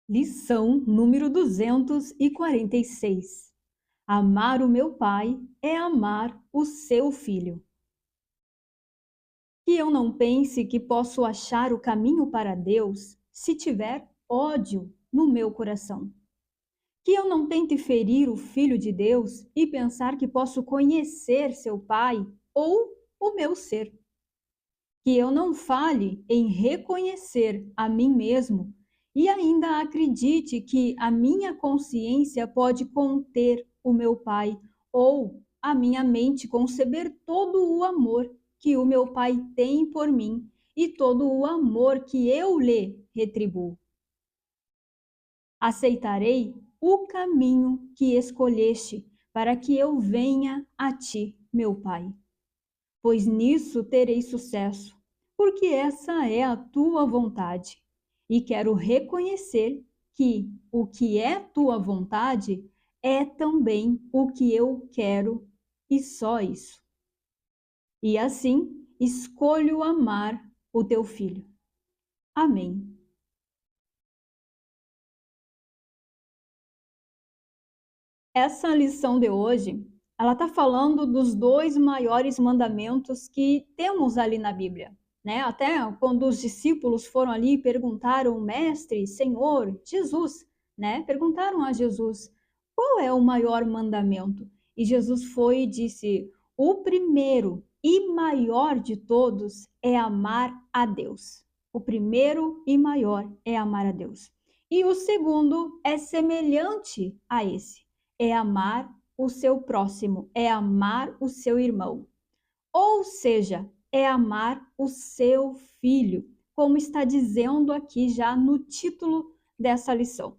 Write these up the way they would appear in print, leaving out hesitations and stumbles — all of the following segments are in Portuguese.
Lição número 246. Amar o meu Pai é amar o seu Filho. Que eu não pense que posso achar o caminho para Deus se tiver ódio no meu coração. Que eu não tente ferir o Filho de Deus e pensar que posso conhecer seu Pai ou o meu ser. Que eu não fale em reconhecer a mim mesmo e ainda acredite que a minha consciência pode conter o meu Pai ou a minha mente conceber todo o amor que o meu Pai tem por mim e todo o amor que eu lhe retribuo. Aceitarei o caminho que escolheste para que eu venha a ti, meu Pai, pois nisso terei sucesso, porque essa é a tua vontade. E quero reconhecer que o que é tua vontade é também o que eu quero, e só isso. E assim escolho amar o teu filho. Amém. Essa lição de hoje, ela está falando dos dois maiores mandamentos que temos ali na Bíblia, né? Até quando os discípulos foram ali e perguntaram, Mestre, Senhor, Jesus, né? Perguntaram a Jesus, qual é o maior mandamento? E Jesus foi e disse, o primeiro e maior de todos é amar a Deus. O primeiro e maior é amar a Deus. E o segundo é semelhante a esse, é amar o seu próximo, é amar o seu irmão. Ou seja, é amar o seu filho, como está dizendo aqui já no título dessa lição.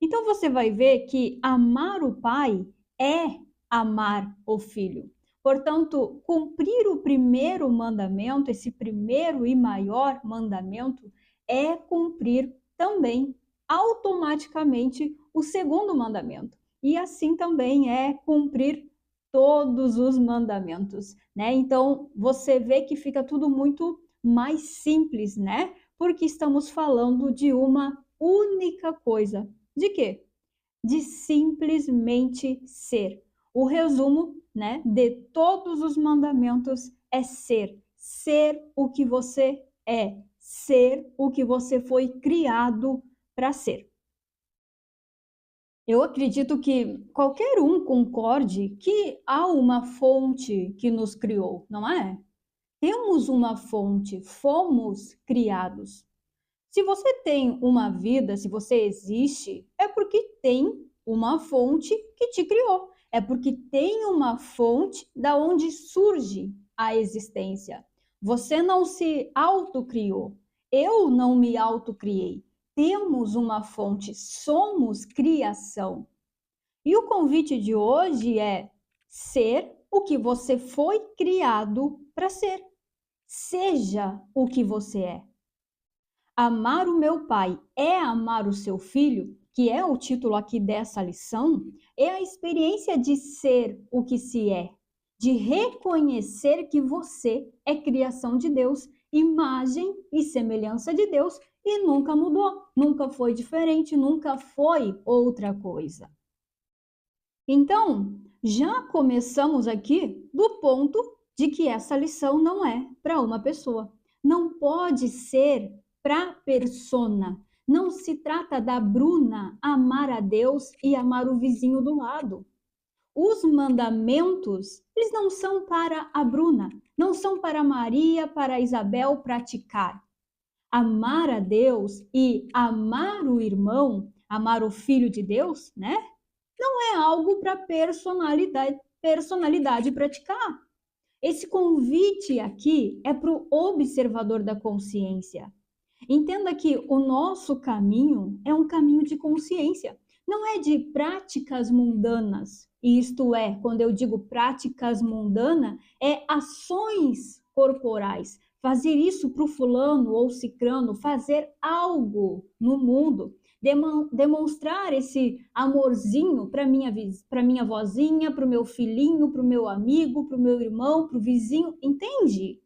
Então você vai ver que amar o pai é amar o filho. Portanto, cumprir o primeiro mandamento, esse primeiro e maior mandamento, é cumprir também automaticamente o segundo mandamento. E assim também é cumprir todos os mandamentos, né? Então, você vê que fica tudo muito mais simples, né? Porque estamos falando de uma única coisa. De quê? De simplesmente ser. O resumo, né, de todos os mandamentos é ser. Ser o que você é. Ser o que você foi criado para ser. Eu acredito que qualquer um concorde que há uma fonte que nos criou, não é? Temos uma fonte, fomos criados. Se você tem uma vida, se você existe, é porque tem uma fonte que te criou. É porque tem uma fonte da onde surge a existência. Você não se autocriou. Eu não me autocriei. Temos uma fonte, somos criação. E o convite de hoje é ser o que você foi criado para ser. Seja o que você é. Amar o meu pai é amar o seu filho, que é o título aqui dessa lição, é a experiência de ser o que se é, de reconhecer que você é criação de Deus, imagem e semelhança de Deus e nunca mudou, nunca foi diferente, nunca foi outra coisa. Então, já começamos aqui do ponto de que essa lição não é para uma pessoa. Não pode ser para persona. Não se trata da Bruna amar a Deus e amar o vizinho do lado. Os mandamentos, eles não são para a Bruna, não são para a Maria, para a Isabel praticar. Amar a Deus e amar o irmão, amar o filho de Deus, né? Não é algo para personalidade praticar. Esse convite aqui é para o observador da consciência. Entenda que o nosso caminho é um caminho de consciência, não é de práticas mundanas. E isto é, quando eu digo práticas mundanas, é ações corporais. Fazer isso para o fulano ou cicrano, fazer algo no mundo, demonstrar esse amorzinho para minha vozinha, para o meu filhinho, para o meu amigo, para o meu irmão, para o vizinho, entende?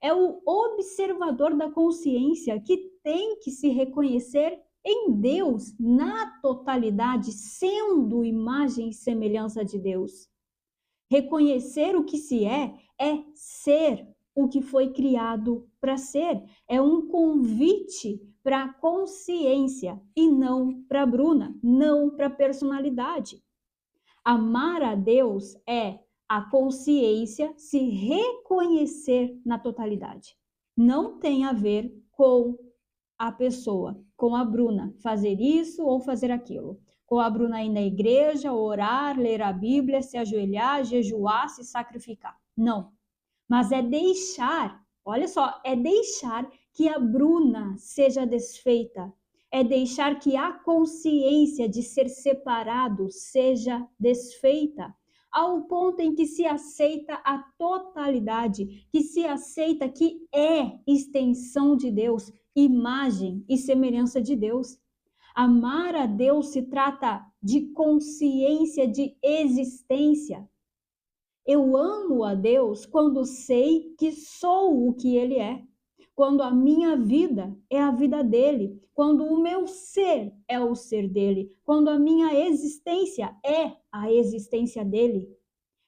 É o observador da consciência que tem que se reconhecer em Deus, na totalidade, sendo imagem e semelhança de Deus. Reconhecer o que se é ser o que foi criado para ser. É um convite para a consciência e não para a Bruna, não para a personalidade. Amar a Deus é a consciência se reconhecer na totalidade. Não tem a ver com a pessoa, com a Bruna, fazer isso ou fazer aquilo. Com a Bruna ir na igreja, orar, ler a Bíblia, se ajoelhar, jejuar, se sacrificar. Não. Mas é deixar, olha só, é deixar que a Bruna seja desfeita. É deixar que a consciência de ser separado seja desfeita, ao ponto em que se aceita a totalidade, que se aceita que é extensão de Deus, imagem e semelhança de Deus. Amar a Deus se trata de consciência de existência. Eu amo a Deus quando sei que sou o que Ele é, quando a minha vida é a vida dele, quando o meu ser é o ser dele, quando a minha existência é a existência dele.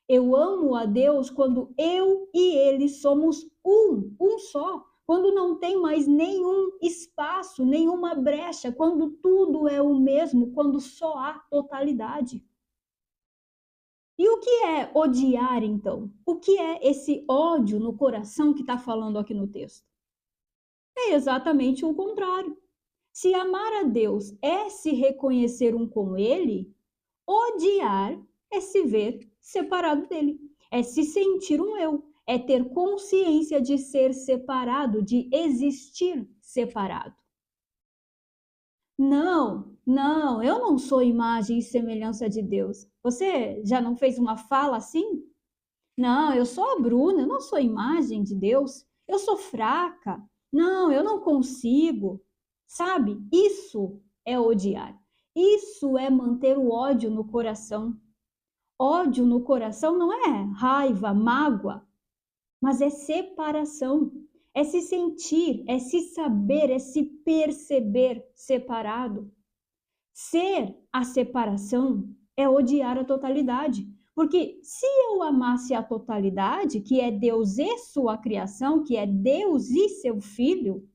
Eu amo a Deus quando eu e ele somos um só, quando não tem mais nenhum espaço, nenhuma brecha, quando tudo é o mesmo, quando só há totalidade. E o que é odiar, então? O que é esse ódio no coração que está falando aqui no texto? É exatamente o contrário. Se amar a Deus é se reconhecer um com Ele, odiar é se ver separado dele, é se sentir um eu, é ter consciência de ser separado, de existir separado. Não, eu não sou imagem e semelhança de Deus. Você já não fez uma fala assim? Não, eu sou a Bruna, eu não sou imagem de Deus. Eu sou fraca. Não, eu não consigo. Sabe? Isso é odiar. Isso é manter o ódio no coração. Ódio no coração não é raiva, mágoa, mas é separação. É se sentir, é se saber, é se perceber separado. Ser a separação é odiar a totalidade. Porque se eu amasse a totalidade, que é Deus e sua criação, que é Deus e seu filho,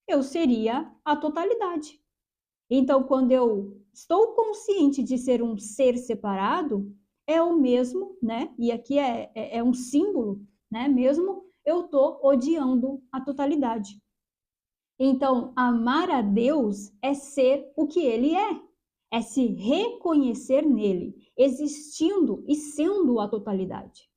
eu seria a totalidade. Então, quando eu estou consciente de ser um ser separado, é o mesmo, né? E aqui é um símbolo, né? Mesmo eu estou odiando a totalidade. Então, amar a Deus é ser o que Ele é se reconhecer nele, existindo e sendo a totalidade.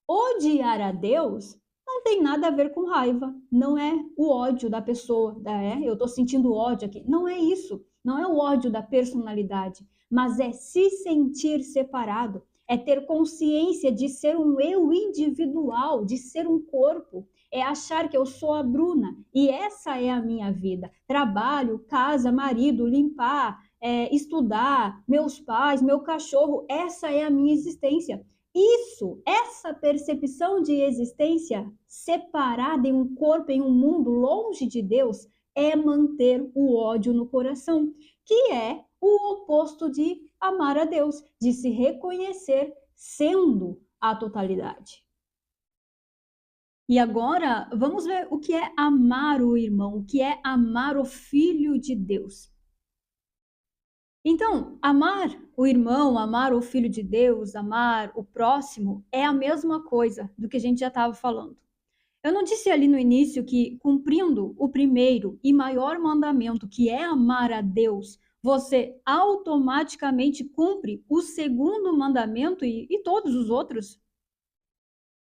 Odiar a Deus não tem nada a ver com raiva, não é o ódio da pessoa, eu estou sentindo ódio aqui. Não é isso, não é o ódio da personalidade, mas é se sentir separado, é ter consciência de ser um eu individual, de ser um corpo, é achar que eu sou a Bruna e essa é a minha vida. Trabalho, casa, marido, limpar, estudar, meus pais, meu cachorro, essa é a minha existência. Isso, essa percepção de existência separada em um corpo, em um mundo longe de Deus, é manter o ódio no coração, que é o oposto de amar a Deus, de se reconhecer sendo a totalidade. E agora vamos ver o que é amar o irmão, o que é amar o Filho de Deus. Então, amar o irmão, amar o Filho de Deus, amar o próximo é a mesma coisa do que a gente já estava falando. Eu não disse ali no início que, cumprindo o primeiro e maior mandamento, que é amar a Deus, você automaticamente cumpre o segundo mandamento e todos os outros?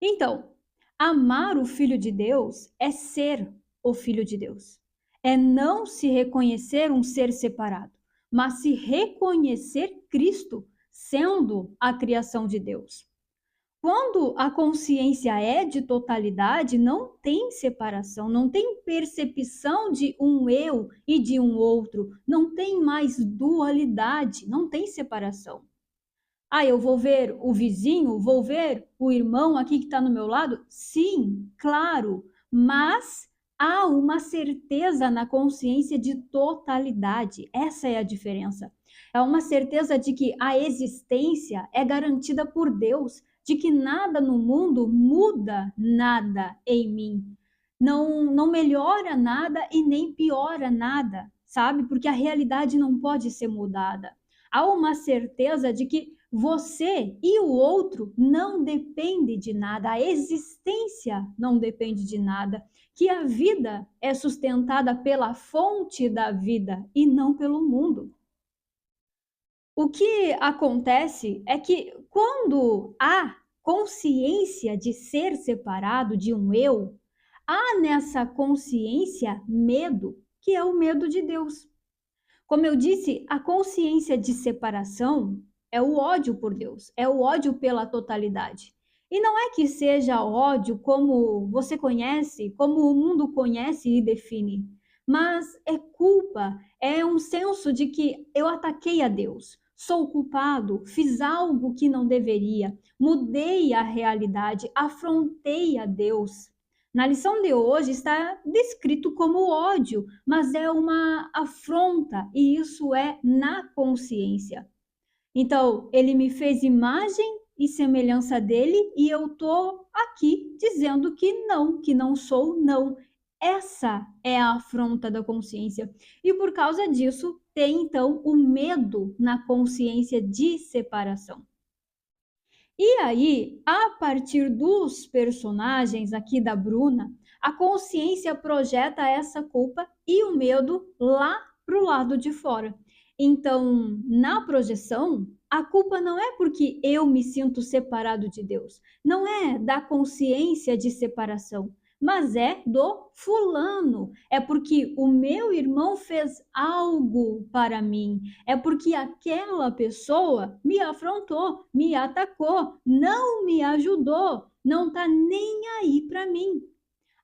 Então, amar o Filho de Deus é ser o Filho de Deus. É não se reconhecer um ser separado, mas se reconhecer Cristo sendo a criação de Deus. Quando a consciência é de totalidade, não tem separação, não tem percepção de um eu e de um outro, não tem mais dualidade, não tem separação. Eu vou ver o vizinho, vou ver o irmão aqui que está no meu lado? Sim, claro, mas há uma certeza na consciência de totalidade. Essa é a diferença. É uma certeza de que a existência é garantida por Deus, de que nada no mundo muda nada em mim. Não melhora nada e nem piora nada, sabe? Porque a realidade não pode ser mudada. Há uma certeza de que você e o outro não depende de nada, a existência não depende de nada, que a vida é sustentada pela fonte da vida e não pelo mundo. O que acontece é que quando há consciência de ser separado de um eu, há nessa consciência medo, que é o medo de Deus. Como eu disse, a consciência de separação é o ódio por Deus, é o ódio pela totalidade. E não é que seja ódio como você conhece, como o mundo conhece e define, mas é culpa, é um senso de que eu ataquei a Deus, sou culpado, fiz algo que não deveria, mudei a realidade, afrontei a Deus. Na lição de hoje está descrito como ódio, mas é uma afronta e isso é na consciência. Então, ele me fez imagem e semelhança dele e eu tô aqui dizendo que não sou, não. Essa é a afronta da consciência. E por causa disso, tem então o medo na consciência de separação. E aí, a partir dos personagens aqui da Bruna, a consciência projeta essa culpa e o medo lá para o lado de fora. Então, na projeção, a culpa não é porque eu me sinto separado de Deus, não é da consciência de separação, mas é do fulano. É porque o meu irmão fez algo para mim, é porque aquela pessoa me afrontou, me atacou, não me ajudou, não está nem aí para mim.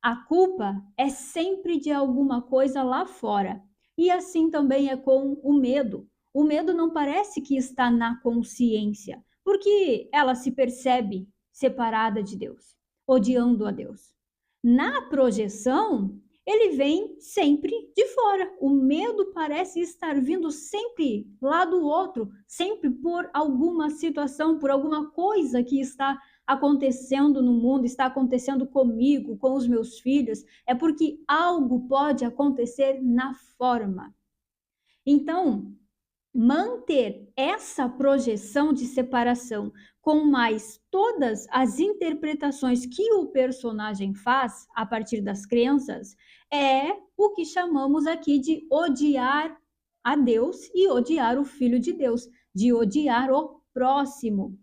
A culpa é sempre de alguma coisa lá fora. E assim também é com o medo. O medo não parece que está na consciência, porque ela se percebe separada de Deus, odiando a Deus. Na projeção, ele vem sempre de fora. O medo parece estar vindo sempre lá do outro, sempre por alguma situação, por alguma coisa que está acontecendo no mundo, está acontecendo comigo, com os meus filhos, é porque algo pode acontecer na forma. Então, manter essa projeção de separação com mais todas as interpretações que o personagem faz a partir das crenças é o que chamamos aqui de odiar a Deus e odiar o Filho de Deus, de odiar o próximo.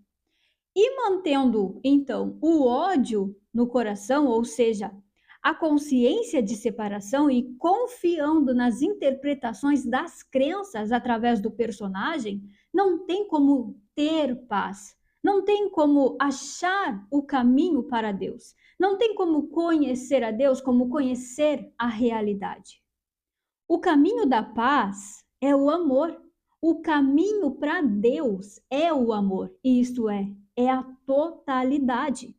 E mantendo, então, o ódio no coração, ou seja, a consciência de separação e confiando nas interpretações das crenças através do personagem, não tem como ter paz, não tem como achar o caminho para Deus, não tem como conhecer a Deus, como conhecer a realidade. O caminho da paz é o amor. O caminho para Deus é o amor. Isto é a totalidade.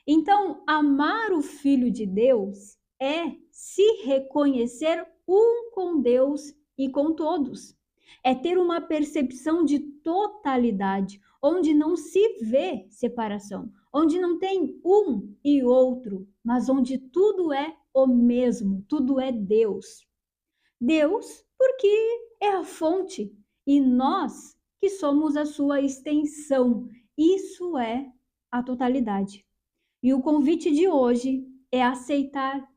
Então, amar o Filho de Deus é se reconhecer um com Deus e com todos. É ter uma percepção de totalidade, onde não se vê separação, onde não tem um e outro, mas onde tudo é o mesmo, tudo é Deus. Deus, porque é a fonte, e nós que somos a sua extensão. Isso é a totalidade. E o convite de hoje é aceitar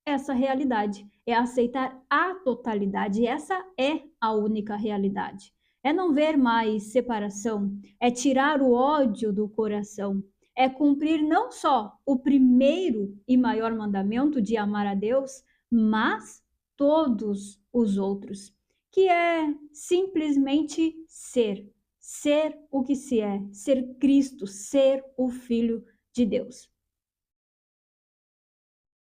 essa realidade, é aceitar a totalidade. Essa é a única realidade. É não ver mais separação, é tirar o ódio do coração, é cumprir não só o primeiro e maior mandamento de amar a Deus, mas todos os outros, que é simplesmente ser, ser o que se é, ser Cristo, ser o Filho de Deus.